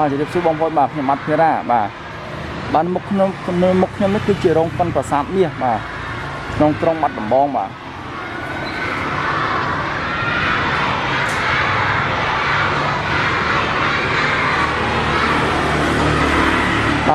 chỉ được số bông vội bạc mặt phía ra bà ban mục nhóm nó cứ chỉ rong phân và sám mía bà trong mặt đầm bong bà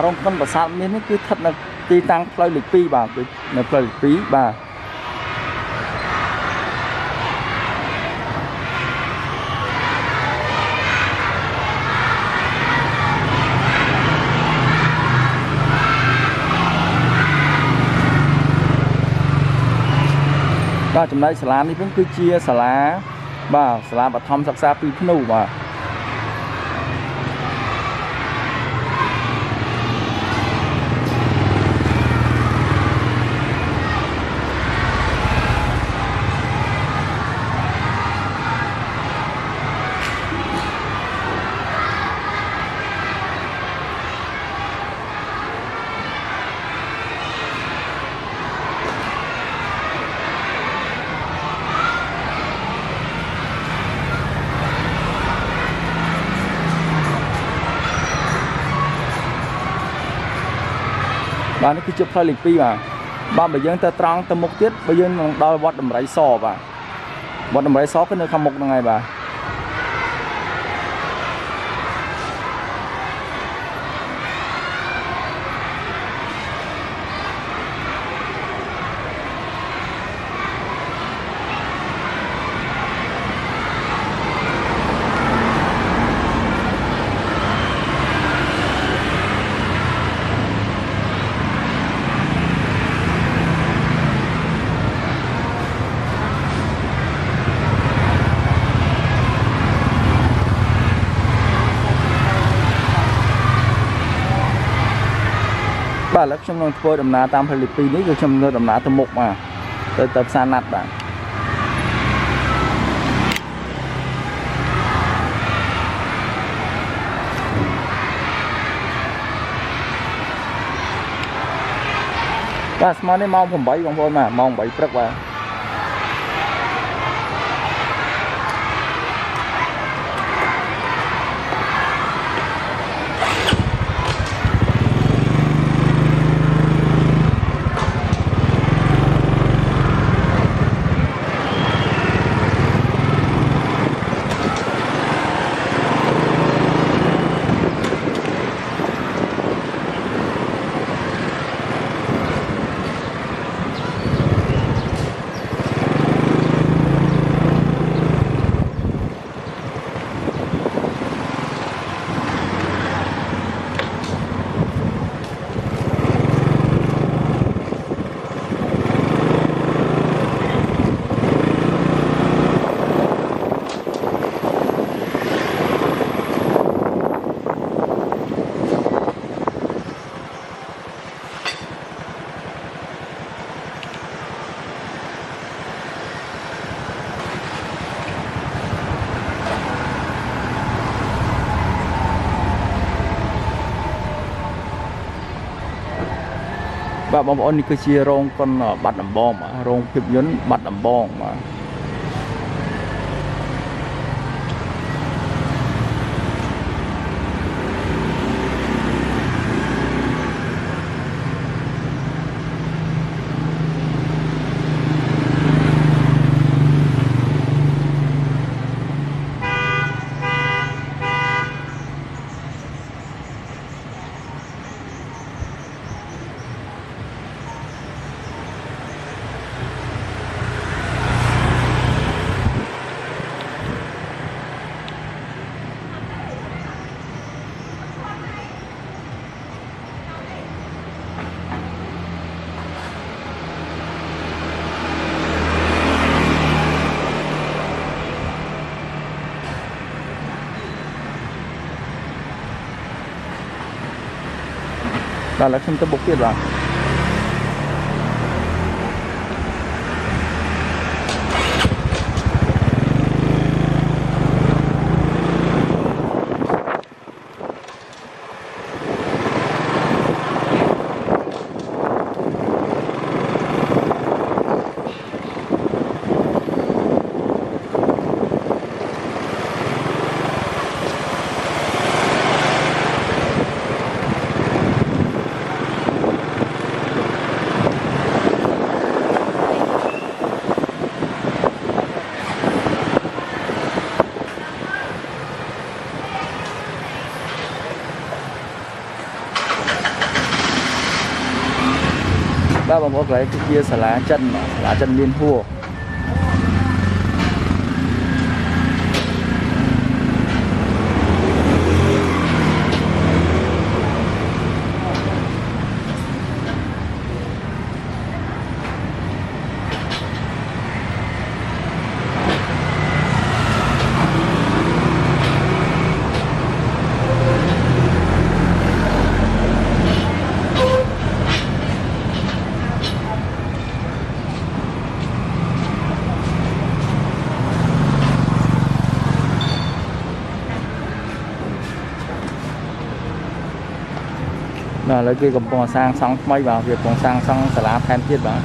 rong phân và sám mía nó cứ thật là ti tăng plei lịch pi bà là plei lịch phí bà bà trong đây salad này vẫn cứ chia salad bà salad bà thom sắc xa pi nụ bà bà nó cứ chụp plei lịch pi bà bây giờ ta trăng ta mục tiết bây giờ nó đòi vót đầm rẫy sò bà vót đầm rẫy sò cái nơi khăm mục là ngày bà bà lớp trong phơi đầm ná tam Philippines ní rồi trong đầm ná tầm mục mà tới tập san nát bà bà smart này mongผมbảy bông phơi mà mong bảy rất bà bà bông ôn cứ chia rong con bát đầm bong mà rong phim nhấn bát đầm bong mà bà là không có bốc tiết rồi ba bằng một cái kia xả lá chân liên hùa là lấy kia cầm bò sang xong mấy vào việc còn sang xong xả lá thêm thiết vào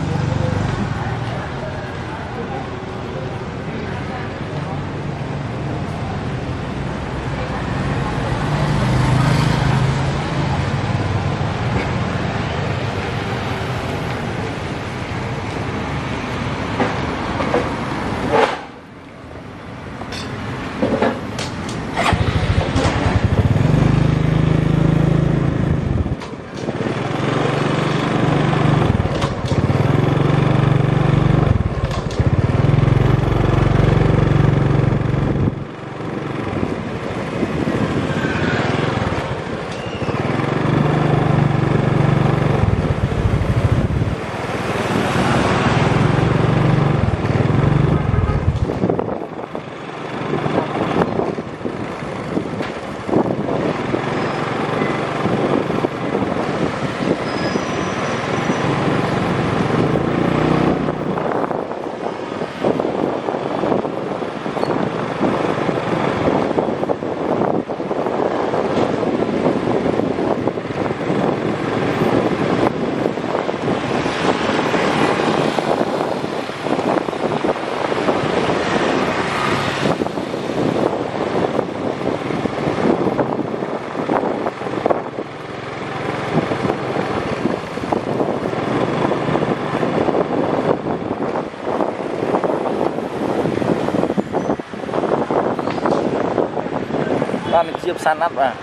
ba mình chiếp săn nắp à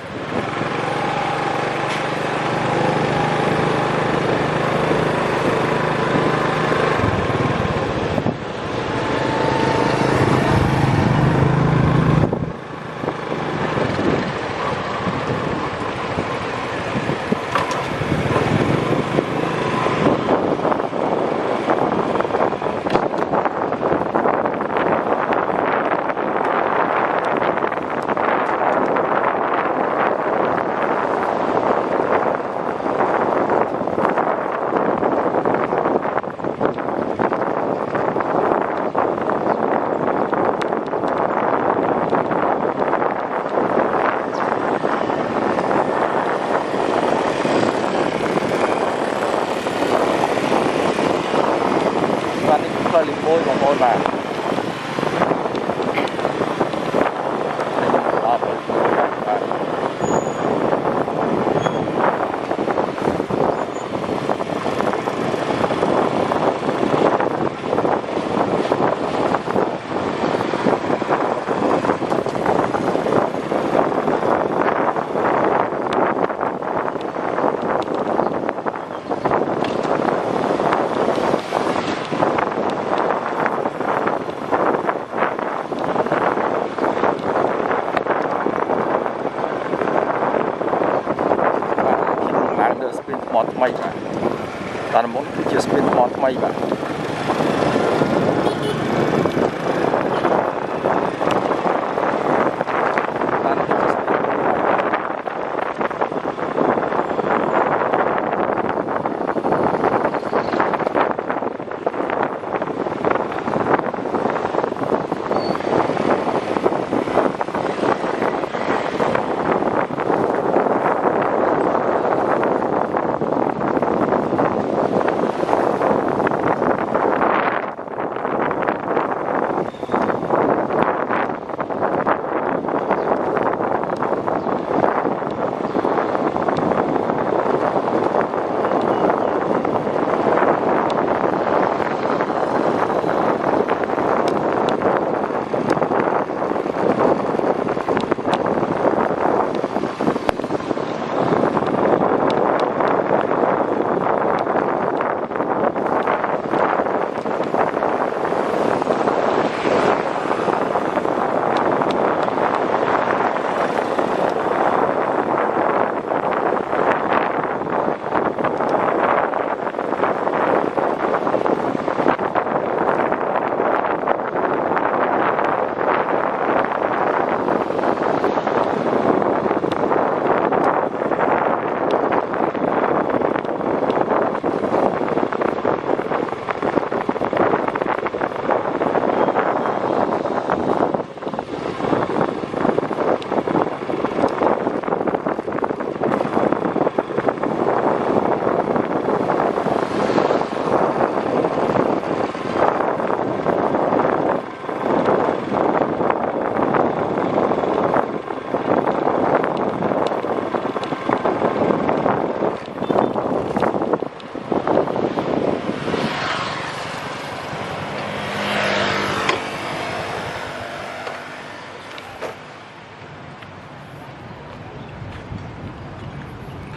khơi liền môi vào môi mà mọt mây mà ta muốn chia spin mọt mây mà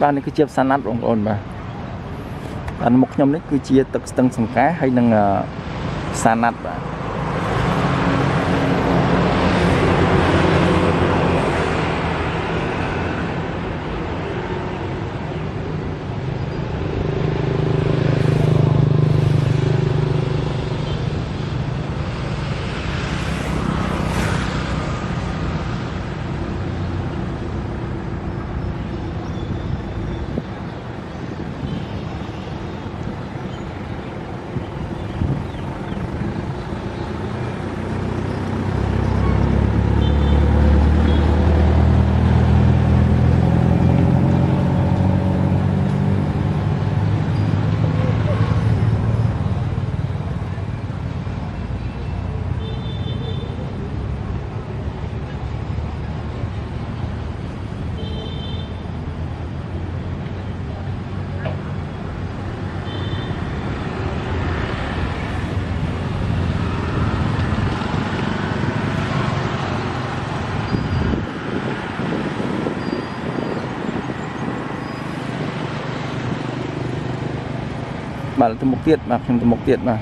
ban này cứ chia san nát ổn mà ban một nhóm đấy cứ chia từng sừng cá hay nâng san nát và bạn từ một tiết mà thêm từ một tiết mà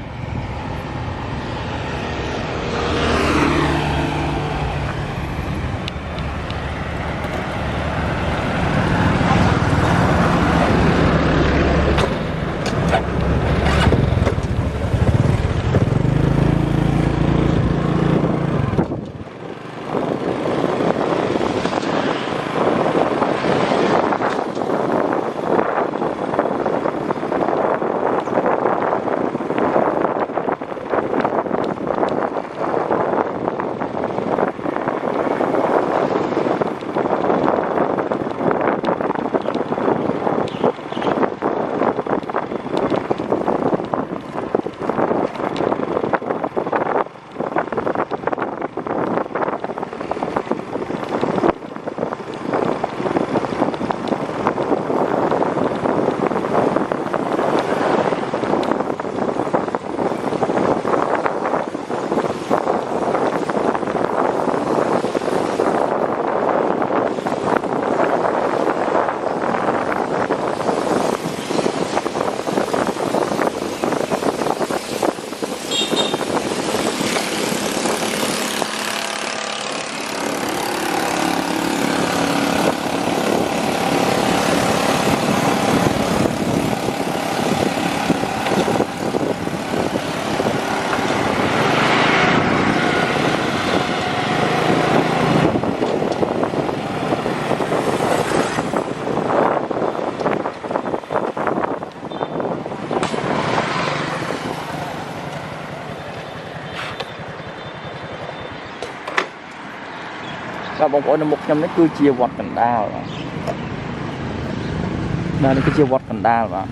và bóng ổn là một nhóm nó cứ chia vọt cần đào đây nó cứ chia vọt cần đào và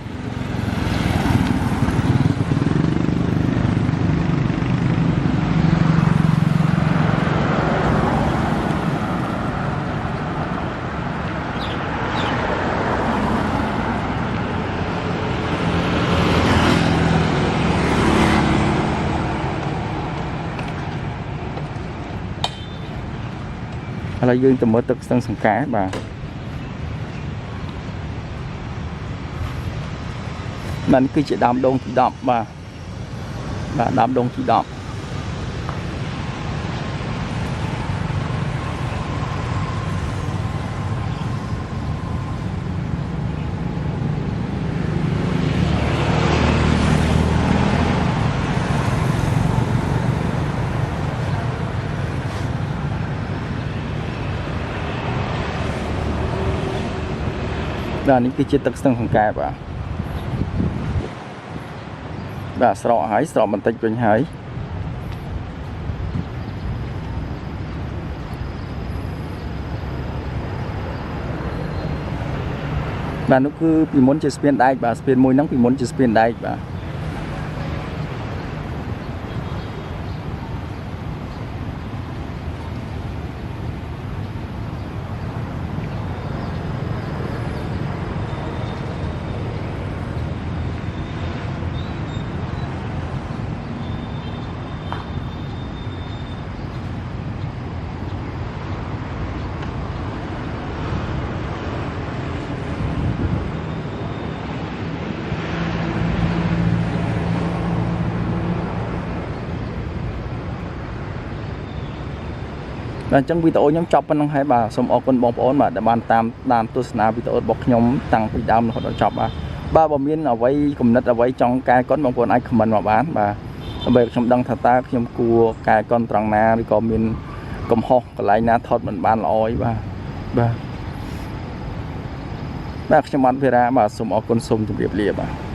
là dương từ mởទឹកsang sừng cá bà mình cứ chỉ đám đông thì đọc bà đám đông thì đọc là những cái chiếc tắc sừng không kẹp và sọ hái sọ mình tách bên hái và nó cứ bị muốn chơi spin đai và spin môi nắng bị muốn chơi spin đai và ចឹងវីដេអូខ្ញុំចប់ប៉ុណ្្នឹងហើយបាទសូមអរគុណបងប្អូនបាទដែលបានតាមដានទស្សនាវីដេអូរបស់ខ្ញុំតាំងពីដើមរហូតដល់ចប់បាទបើមានអ្វីគំនិតអ្វីចង់កែកុនបងប្អូនអាចខមមិនមកបានបាទដើម្បីខ្ញុំដឹងថាតើខ្ញុំគួរកែកុនត្រង់ណាឬក៏មានកំហុសកន្លែងណាថតមិនបានល្អអីបាទខ្ញុំបានភារាបាទសូមអរគុណសូមជម្រាបលាបាទ